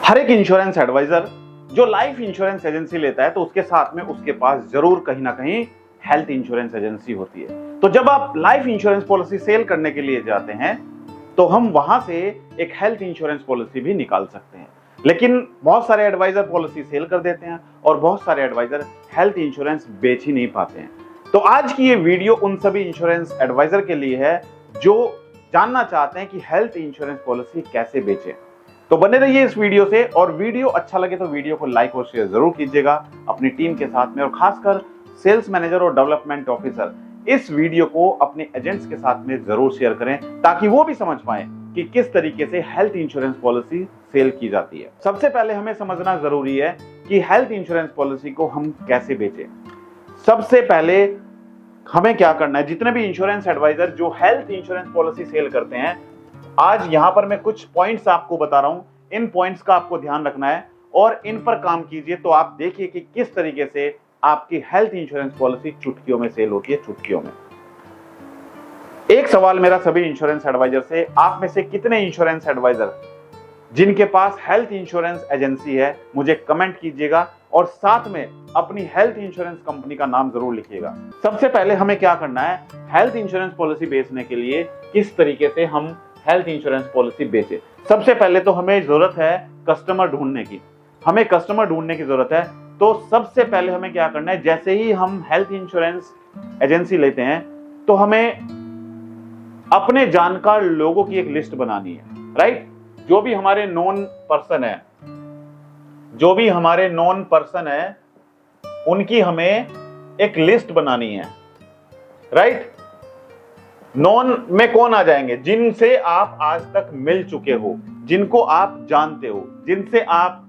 हर एक insurance adviser जो life insurance agency लेता है तो उसके साथ में उसके पास जरूर कहीं ना कहीं हेल्थ इंश्योरेंस एजेंसी होती है। तो जब आप लाइफ इंश्योरेंस पॉलिसी सेल करने के लिए जाते हैं तो हम वहां से एक हेल्थ इंश्योरेंस पॉलिसी भी निकाल सकते हैं। लेकिन बहुत सारे एडवाइजर पॉलिसी सेल कर देते हैं और बहुत सारे एडवाइजर हेल्थ इंश्योरेंस बेच ही नहीं पाते हैं। तो आज की ये वीडियो उन सभी इंश्योरेंस एडवाइजर के लिए है जो जानना चाहते हैं कि हेल्थ इंश्योरेंस पॉलिसी कैसे बेचें। तो बने रहिए इस वीडियो से, और वीडियो अच्छा लगे तो वीडियो को लाइक और शेयर जरूर कीजिएगा अपनी टीम के साथ में, और खासकर सेल्स मैनेजर और डेवलपमेंट ऑफिसर इस वीडियो को अपने एजेंट्स के साथ में जरूर शेयर करें ताकि वो भी समझ पाए कि किस तरीके से हेल्थ इंश्योरेंस पॉलिसी सेल की जाती है। सबसे पहले हमें समझना जरूरी है कि हेल्थ इंश्योरेंस पॉलिसी को हम कैसे बेचें। सबसे पहले हमें क्या करना है, जितने भी इंश्योरेंस एडवाइजर जो हेल्थ इंश्योरेंस पॉलिसी सेल करते हैं, आज यहां पर मैं कुछ पॉइंट्स आपको बता रहा हूं। इन पॉइंट्स का आपको ध्यान रखना है और इन पर काम कीजिए तो आप देखिए कि किस तरीके से आपकी हेल्थ इंश्योरेंस पॉलिसी चुटकियों में सेल होती है। चुटकियों में एक सवाल मेरा सभी इंश्योरेंस एडवाइजर से, आप में से कितने इंश्योरेंस एडवाइजर जिनके पास हेल्थ इंश्योरेंस एजेंसी है मुझे कमेंट कीजिएगा और साथ में अपनी हेल्थ इंश्योरेंस कंपनी का नाम जरूर लिखिएगा। सबसे पहले हमें क्या करना है, हेल्थ इंश्योरेंस पॉलिसी बेचने के लिए किस तरीके से हम हेल्थ इंश्योरेंस पॉलिसी बेचे। सबसे पहले तो हमें जरूरत है कस्टमर ढूंढने की। हमें कस्टमर ढूंढने की जरूरत है। तो सबसे पहले हमें क्या करना है, जैसे ही हम हेल्थ इंश्योरेंस एजेंसी लेते हैं तो हमें अपने जानकार लोगों की एक लिस्ट बनानी है, राइट। जो भी हमारे नॉन पर्सन है उनकी हमें एक लिस्ट बनानी है, राइट। नॉन में कौन आ जाएंगे, जिनसे आप आज तक मिल चुके हो, जिनको आप जानते हो, जिनसे आप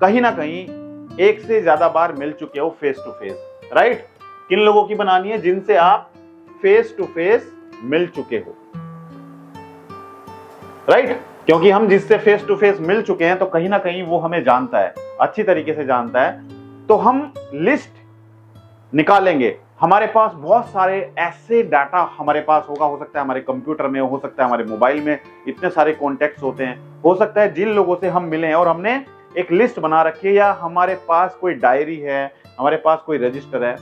कहीं ना कहीं एक से ज्यादा बार मिल चुके हो फेस टू फेस, राइट। किन लोगों की बनानी है, जिनसे आप फेस टू फेस मिल चुके हो, राइट। क्योंकि हम जिससे फेस टू फेस मिल चुके हैं तो कहीं ना कहीं वो हमें जानता है, अच्छी तरीके से जानता है। तो हम लिस्ट निकालेंगे। हमारे पास बहुत सारे ऐसे डाटा हमारे पास होगा, हो सकता है हमारे कंप्यूटर में, हो सकता है हमारे मोबाइल में, इतने सारे कॉन्टेक्ट्स होते हैं। हो सकता है जिन लोगों से हम मिले हैं और हमने एक लिस्ट बना रखी है, या हमारे पास कोई डायरी है, हमारे पास कोई रजिस्टर है,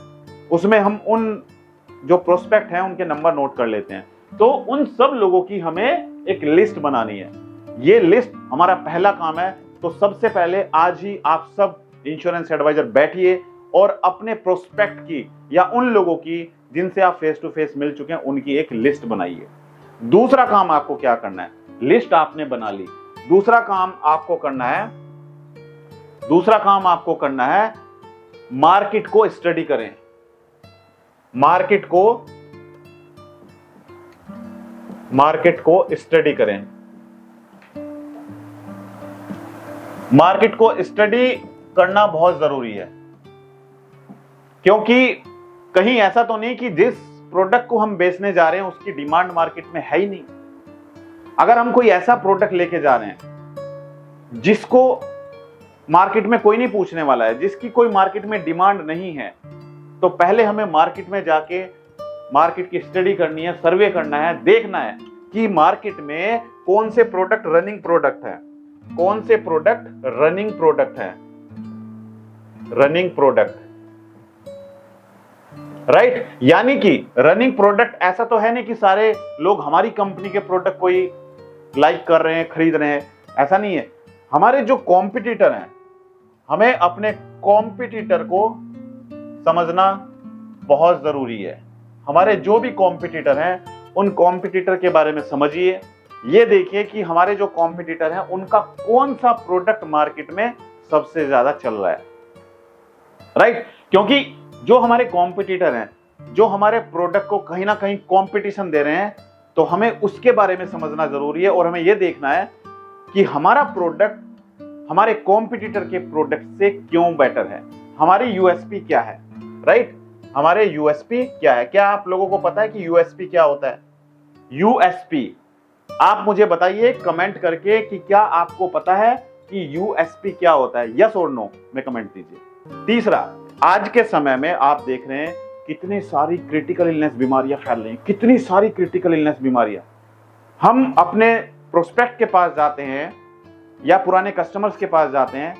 उसमें हम उन जो प्रोस्पेक्ट हैं उनके नंबर नोट कर लेते हैं। तो उन सब लोगों की हमें एक लिस्ट बनानी है। ये लिस्ट हमारा पहला काम है। तो सबसे पहले आज ही आप सब इंश्योरेंस एडवाइजर बैठिए और अपने प्रोस्पेक्ट की या उन लोगों की जिनसे आप फेस टू फेस मिल चुके हैं उनकी एक लिस्ट बनाइए। दूसरा काम आपको क्या करना है, लिस्ट आपने बना ली, दूसरा काम आपको करना है मार्केट को स्टडी करें। मार्केट को स्टडी करना बहुत जरूरी है, क्योंकि कहीं ऐसा तो नहीं कि जिस प्रोडक्ट को हम बेचने जा रहे हैं उसकी डिमांड मार्केट में है ही नहीं। अगर हम कोई ऐसा प्रोडक्ट लेके जा रहे हैं जिसको मार्केट में कोई नहीं पूछने वाला है, जिसकी कोई मार्केट में डिमांड नहीं है, तो पहले हमें मार्केट में जाके मार्केट की स्टडी करनी है, सर्वे करना है, देखना है कि मार्केट में कौन से प्रोडक्ट रनिंग प्रोडक्ट, राइट। यानी कि रनिंग प्रोडक्ट ऐसा तो है नहीं कि सारे लोग हमारी कंपनी के प्रोडक्ट को ही लाइक कर रहे हैं, खरीद रहे हैं, ऐसा नहीं है। हमारे जो कॉम्पिटिटर हैं, हमें अपने कॉम्पिटिटर को समझना बहुत जरूरी है। हमारे जो भी कॉम्पिटिटर हैं उन कॉम्पिटिटर के बारे में समझिए। ये देखिए कि हमारे जो कॉम्पिटिटर हैं उनका कौन सा प्रोडक्ट मार्केट में सबसे ज्यादा चल रहा है, राइट। क्योंकि जो हमारे कॉम्पिटिटर हैं, जो हमारे प्रोडक्ट को कहीं ना कहीं कंपटीशन दे रहे हैं, तो हमें उसके बारे में समझना जरूरी है और हमें यह देखना है कि हमारा प्रोडक्ट हमारे कॉम्पिटिटर के प्रोडक्ट से क्यों बेटर है, हमारी यूएसपी क्या है, राइट। हमारे यूएसपी क्या है? क्या आप लोगों को पता है कि यूएसपी क्या होता है? यूएसपी आप मुझे बताइए कमेंट करके कि क्या आपको पता है कि यूएसपी क्या होता है, यस और नो में कमेंट दीजिए। तीसरा, आज के समय में आप देख रहे हैं कितनी सारी क्रिटिकल इलनेस बीमारियां फैल रही हैं, कितनी सारी क्रिटिकल इलनेस बीमारियां। हम अपने प्रोस्पेक्ट के पास जाते हैं या पुराने कस्टमर्स के पास जाते हैं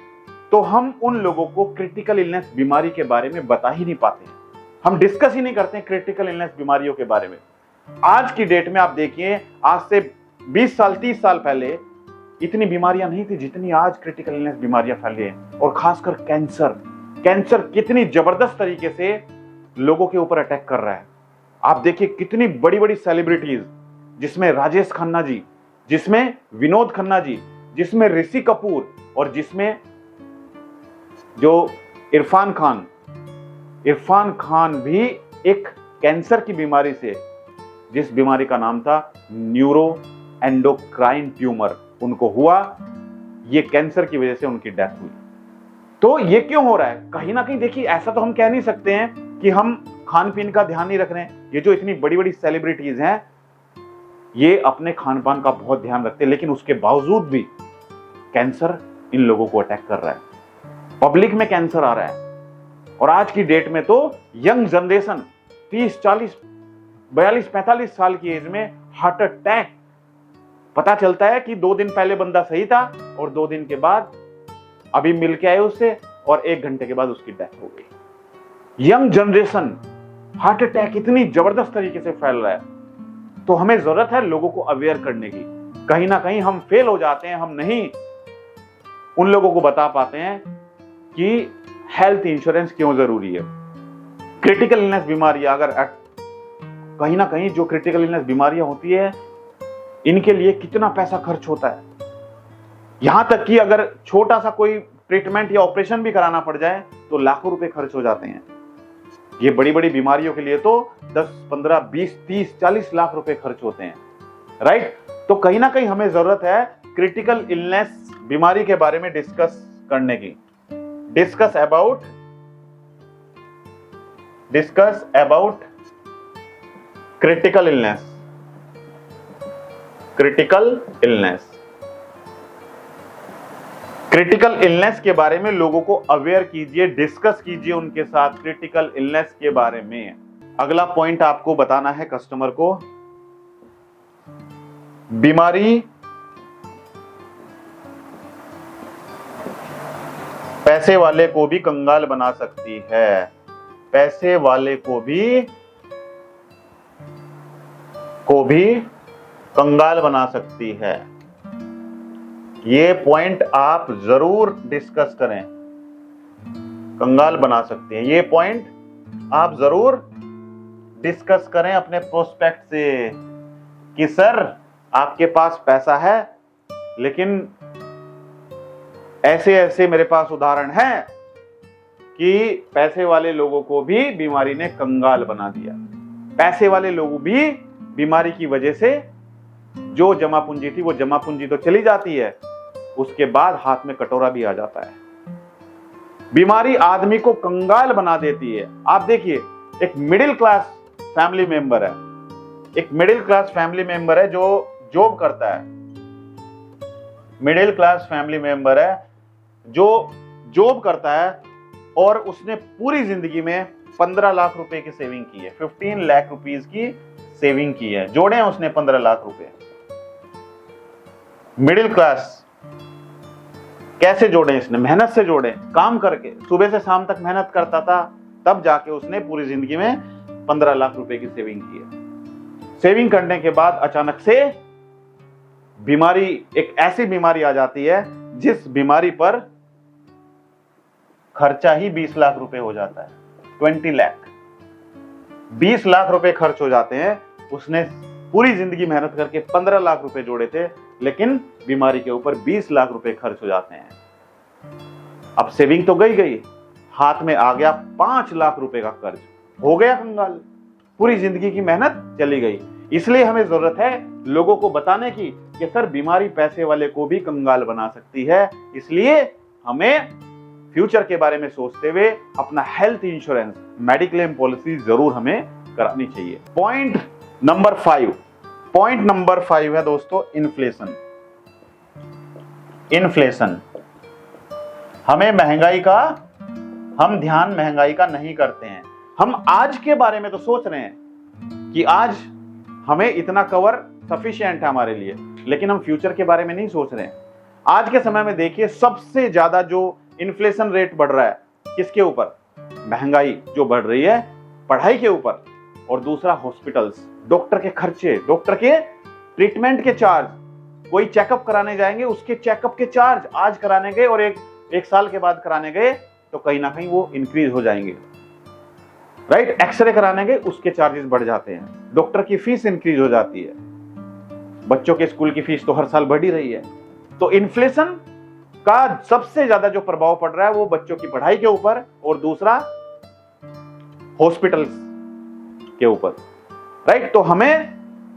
तो हम उन लोगों को क्रिटिकल इलनेस बीमारी के बारे में बता ही नहीं पाते हैं, हम डिस्कस ही नहीं करते हैं क्रिटिकल इलनेस बीमारियों के बारे में। आज की डेट में आप देखिए, आज से 20 साल 30 साल पहले इतनी बीमारियां नहीं थी जितनी आज क्रिटिकल इलनेस बीमारियां फैली हैं। और खासकर कैंसर कितनी जबरदस्त तरीके से लोगों के ऊपर अटैक कर रहा है। आप देखिए कितनी बड़ी बड़ी सेलिब्रिटीज, जिसमें राजेश खन्ना जी, जिसमें विनोद खन्ना जी, जिसमें ऋषि कपूर और जिसमें जो इरफान खान भी एक कैंसर की बीमारी से, जिस बीमारी का नाम था न्यूरो एंडोक्राइन ट्यूमर, उनको हुआ। ये कैंसर की वजह से उनकी डेथ हुई। तो ये क्यों हो रहा है? कहीं ना कहीं देखिए, ऐसा तो हम कह नहीं सकते हैं कि हम खान पीन का ध्यान नहीं रख रहे हैं। ये जो इतनी बड़ी बड़ी सेलिब्रिटीज हैं ये अपने खान पान का बहुत ध्यान रखते हैं, लेकिन उसके बावजूद भी कैंसर इन लोगों को अटैक कर रहा है, पब्लिक में कैंसर आ रहा है। और आज की डेट में तो यंग जनरेशन 30 40 42 45 साल की एज में हार्ट अटैक, पता चलता है कि 2 दिन पहले बंदा सही था और 2 दिन के बाद अभी मिल के आए उससे और 1 घंटे के बाद उसकी डेथ हो गई। यंग जनरेशन, हार्ट अटैक इतनी जबरदस्त तरीके से फैल रहा है। तो हमें जरूरत है लोगों को अवेयर करने की। कहीं ना कहीं हम फेल हो जाते हैं, हम नहीं उन लोगों को बता पाते हैं कि हेल्थ इंश्योरेंस क्यों जरूरी है। क्रिटिकल इलनेस बीमारियां, अगर कहीं ना कहीं जो क्रिटिकल इलनेस बीमारियां होती है, इनके लिए कितना पैसा खर्च होता है। यहां तक कि अगर छोटा सा कोई ट्रीटमेंट या ऑपरेशन भी कराना पड़ जाए तो लाखों रुपए खर्च हो जाते हैं। ये बड़ी बड़ी बीमारियों के लिए तो 10 15 20 30 40 लाख रुपए खर्च होते हैं, राइट। तो कहीं ना कहीं हमें जरूरत है क्रिटिकल इलनेस बीमारी के बारे में डिस्कस करने की। Discuss about critical illness. Critical illness के बारे में लोगों को अवेयर कीजिए, डिस्कस कीजिए उनके साथ क्रिटिकल इलनेस के बारे में। अगला पॉइंट आपको बताना है कस्टमर को, बीमारी पैसे वाले को भी कंगाल बना सकती है। पैसे वाले को भी कंगाल बना सकती है। ये पॉइंट आप जरूर डिस्कस करें। कंगाल बना सकती है, ये पॉइंट आप जरूर डिस्कस करें अपने प्रोस्पेक्ट से कि सर आपके पास पैसा है, लेकिन ऐसे ऐसे मेरे पास उदाहरण है कि पैसे वाले लोगों को भी बीमारी ने कंगाल बना दिया। पैसे वाले लोग भी बीमारी की वजह से जो जमा पूंजी थी वो जमा पूंजी तो चली जाती है, उसके बाद हाथ में कटोरा भी आ जाता है। बीमारी आदमी को कंगाल बना देती है। आप देखिए, एक मिडिल क्लास फैमिली मेंबर है, जो जॉब करता है। मिडिल क्लास फैमिली मेंबर है जो जॉब करता है और उसने पूरी जिंदगी में 15 लाख रुपए की सेविंग की है, 15 लाख रुपीस की सेविंग की है, जोड़े हैं उसने 15 लाख रुपए। मिडिल क्लास कैसे जोड़े? इसने मेहनत से जोड़े, काम करके सुबह से शाम तक मेहनत करता था, तब जाके उसने पूरी जिंदगी में 15 लाख रुपए की सेविंग की है। सेविंग करने के बाद अचानक से बीमारी, एक ऐसी बीमारी आ जाती है जिस बीमारी पर खर्चा ही 20 लाख रुपए हो जाता है, 20 लाख। 20 लाख रुपए खर्च हो जाते हैं। उसने पूरी जिंदगी मेहनत करके 15 लाख रुपए जोड़े थे, लेकिन बीमारी के ऊपर 20 लाख रुपए खर्च हो जाते हैं। अब सेविंग तो गई, हाथ में आ गया 5 लाख रुपए का कर्ज, हो गया कंगाल, पूरी जिंदगी की मेहनत चली गई। इसलिए हमें जरूरत है लोगों को बताने की कि सर बीमारी पैसे वाले को भी कंगाल बना सकती है। इसलिए हमें फ्यूचर के बारे में सोचते हुए अपना हेल्थ इंश्योरेंस, मेडिक्लेम पॉलिसी जरूर हमें करानी चाहिए। पॉइंट नंबर 5 है दोस्तों, इन्फ्लेशन। हम ध्यान महंगाई का नहीं करते हैं। हम आज के बारे में तो सोच रहे हैं कि आज हमें इतना कवर सफिशिएंट है हमारे लिए, लेकिन हम फ्यूचर के बारे में नहीं सोच रहे हैं। आज के समय में देखिए सबसे ज्यादा जो इन्फ्लेशन रेट बढ़ रहा है किसके ऊपर? महंगाई जो बढ़ रही है पढ़ाई के ऊपर, और दूसरा हॉस्पिटल्स, डॉक्टर के खर्चे, डॉक्टर के ट्रीटमेंट के चार्ज, कोई चेकअप कराने जाएंगे उसके चेकअप के चार्ज आज कराने गए और एक साल के बाद कराने गए तो कहीं ना कहीं वो इंक्रीज हो जाएंगे, राइट? एक्सरे कराने गए उसके चार्जेस बढ़ जाते हैं, डॉक्टर की फीस इंक्रीज हो जाती है, बच्चों के स्कूल की फीस तो हर साल बढ़ ही रही है। तो इन्फ्लेशन का सबसे ज्यादा जो प्रभाव पड़ रहा है वो बच्चों की पढ़ाई के ऊपर और दूसरा हॉस्पिटल्स के ऊपर, राइट? तो हमें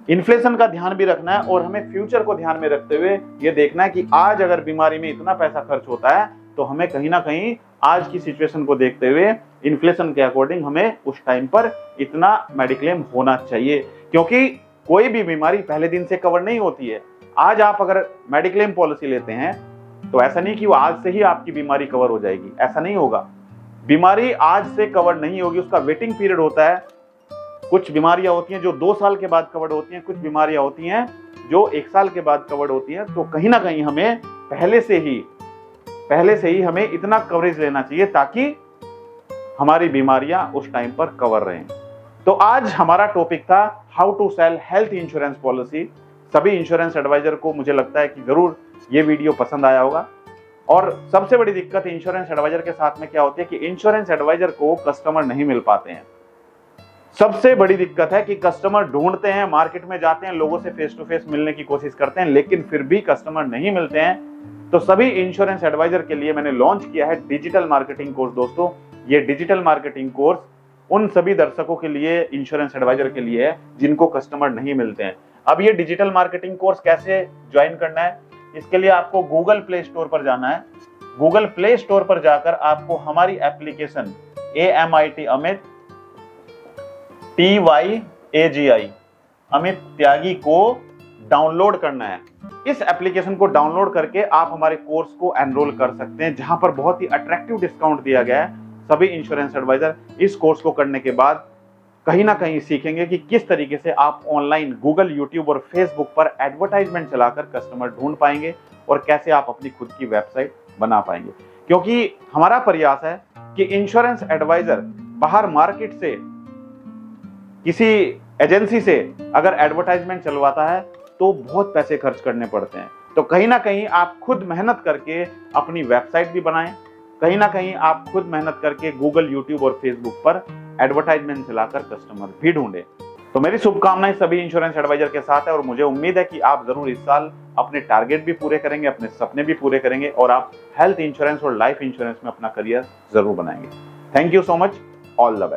इन्फ्लेशन का ध्यान भी रखना है और हमें फ्यूचर को ध्यान में रखते हुए ये देखना है कि आज अगर बीमारी में इतना पैसा खर्च होता है तो हमें कहीं ना कहीं आज की सिचुएशन को देखते हुए इन्फ्लेशन के अकॉर्डिंग हमें उस टाइम पर इतना मेडिक्लेम होना चाहिए, क्योंकि कोई भी बीमारी पहले दिन से कवर नहीं होती है। आज आप अगर मेडिक्लेम पॉलिसी लेते हैं तो ऐसा नहीं कि वो आज से ही आपकी बीमारी कवर हो जाएगी, ऐसा नहीं होगा। बीमारी आज से कवर नहीं होगी, उसका वेटिंग पीरियड होता है। कुछ बीमारियां होती हैं जो 2 साल के बाद कवर होती हैं, कुछ बीमारियां होती हैं जो 1 साल के बाद कवर होती हैं। तो कहीं ना कहीं हमें पहले से ही हमें इतना कवरेज लेना चाहिए ताकि हमारी बीमारियां उस टाइम पर कवर रहें। तो आज हमारा टॉपिक था how to sell health insurance policy. सभी इंश्योरेंस एडवाइजर को मुझे लगता है कि जरूर ये वीडियो पसंद आया होगा। और सबसे बड़ी दिक्कत इंश्योरेंस एडवाइजर के साथ में क्या होती है कि इंश्योरेंस एडवाइजर को कस्टमर नहीं मिल पाते हैं। सबसे बड़ी दिक्कत है कि कस्टमर ढूंढते हैं, मार्केट में जाते हैं, लोगों से फेस टू फेस मिलने की कोशिश करते हैं, लेकिन फिर भी कस्टमर नहीं मिलते हैं। तो सभी इंश्योरेंस एडवाइजर के लिए मैंने लॉन्च किया है डिजिटल मार्केटिंग कोर्स। दोस्तों, ये डिजिटल मार्केटिंग कोर्स उन सभी दर्शकों के लिए, इंश्योरेंस एडवाइजर के लिए है जिनको कस्टमर नहीं मिलते हैं। अब ये डिजिटल मार्केटिंग कोर्स कैसे ज्वाइन करना है, इसके लिए आपको गूगल प्ले स्टोर पर जाना है। गूगल प्ले स्टोर पर जाकर आपको हमारी application AMIT Amit TYAGI Amit Tyagi को डाउनलोड करना है। इस एप्लीकेशन को डाउनलोड करके आप हमारे कोर्स को एनरोल कर सकते हैं, जहां पर बहुत ही अट्रैक्टिव डिस्काउंट दिया गया है। सभी इंश्योरेंस एडवाइजर इस कोर्स को करने के बाद कहीं ना कहीं सीखेंगे कि किस तरीके से आप ऑनलाइन गूगल, यूट्यूब और फेसबुक पर एडवर्टाइजमेंट चलाकर कस्टमर ढूंढ पाएंगे और कैसे आप अपनी खुद की वेबसाइट बना पाएंगे। क्योंकि हमारा प्रयास है कि इंश्योरेंस एडवाइजर बाहर मार्केट से किसी एजेंसी से अगर एडवर्टाइजमेंट चलवाता है तो बहुत पैसे खर्च करने पड़ते हैं। तो कहीं ना कहीं आप खुद मेहनत करके अपनी वेबसाइट भी बनाएं, कहीं ना कहीं आप खुद मेहनत करके गूगल, यूट्यूब और फेसबुक पर एडवर्टाइजमेंट चलाकर कस्टमर भी ढूंढे। तो मेरी शुभकामनाएं सभी इंश्योरेंस एडवाइजर के साथ है और मुझे उम्मीद है कि आप जरूर इस साल अपने टारगेट भी पूरे करेंगे, अपने सपने भी पूरे करेंगे और आप हेल्थ इंश्योरेंस और लाइफ इंश्योरेंस में अपना करियर जरूर बनाएंगे। Thank you so much, all the best.